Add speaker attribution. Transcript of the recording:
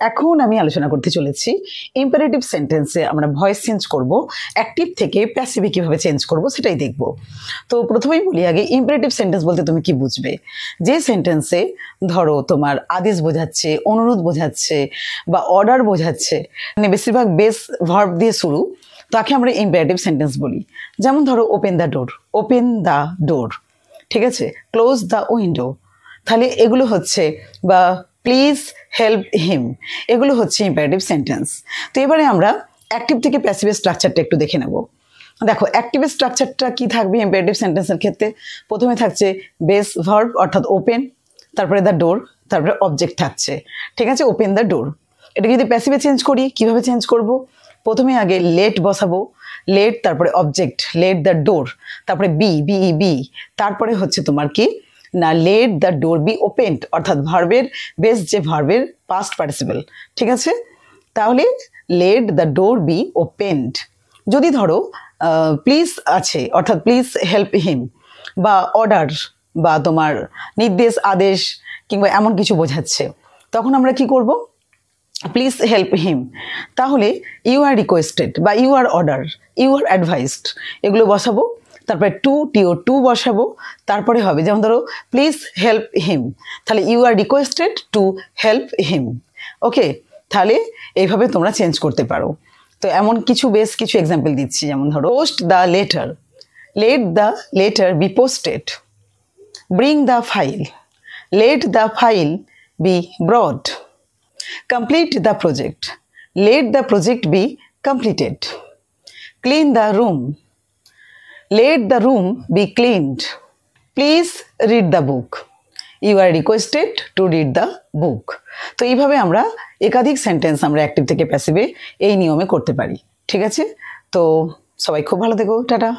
Speaker 1: এখন আমি আলোচনা করতে চলেছি ইম্পারেটিভ সেন্টেন্সে আমরা ভয়েস চেঞ্জ করব, অ্যাক্টিভ থেকে প্যাসিভে কীভাবে চেঞ্জ করব সেটাই দেখব। তো প্রথমেই বলি আগে ইম্পারেটিভ সেন্টেন্স বলতে তুমি কি বুঝবে। যে সেন্টেন্সে ধরো তোমার আদেশ বোঝাচ্ছে, অনুরোধ বোঝাচ্ছে বা অর্ডার বোঝাচ্ছে, মানে বেশিরভাগ বেস ভার্ব দিয়ে শুরু, তাকে আমরা ইম্পারেটিভ সেন্টেন্স বলি। যেমন ধরো open the door, open the door, ঠিক আছে, ক্লোজ দ্য উইন্ডো, তাহলে এগুলো হচ্ছে, বা প্লিজ হেল্প হিম, এগুলো হচ্ছে ইম্পারেটিভ সেন্টেন্স। তো এবারে আমরা অ্যাক্টিভ থেকে প্যাসিভের স্ট্রাকচারটা একটু দেখে নেব। দেখো অ্যাক্টিভের স্ট্রাকচারটা কি থাকবে ইম্পারেটিভ সেন্টেন্সের ক্ষেত্রে। প্রথমে থাকছে বেস ভার্ব অর্থাৎ ওপেন, তারপরে দ্য ডোর, তারপরে অবজেক্ট থাকছে, ঠিক আছে, ওপেন দ্য ডোর। এটা যদি প্যাসিভে চেঞ্জ করি, কিভাবে চেঞ্জ করব? প্রথমে আগে লেট বসাবো, লেট তারপরে অবজেক্ট, লেট দ্য ডোর, তারপরে বি, তারপরে হচ্ছে তোমার কি না let the door be opened, অর্থাৎ ভার্বের বেস যে ভার্বের পাস্ট পার্টিসিপল, ঠিক আছে। তাহলে let the door be opened. যদি ধরো প্লিজ আছে অর্থাৎ প্লিজ হেল্প হিম, বা অর্ডার বা তোমার নির্দেশ, আদেশ কিংবা এমন কিছু বোঝাচ্ছে, তখন আমরা কি করব? Please help him. তাহলে ইউ আর রিকোয়েস্টেড বা you are order, you are advised, এগুলো বসাবো। তারপরে টু বসাবো, তারপরে হবে যেমন ধরো প্লিজ হেল্প হিম, তাহলে you are requested to help him. Okay, তাহলে এইভাবে তোমরা চেঞ্জ করতে পারো। তো এমন বেশ কিছু এক্সাম্পল দিচ্ছি, যেমন ধরো post the letter, let the letter be posted, bring the file, let the file be brought, complete the project, let the project be completed, clean the room, let the room be cleaned, please read the book, you are requested to read the book। তো এইভাবে আমরা একাধিক sentence আমরা active থেকে প্যাসিভে এই নিয়মে করতে পারি, ঠিক আছে। তো সবাই খুব ভালো থেকো, টাটা।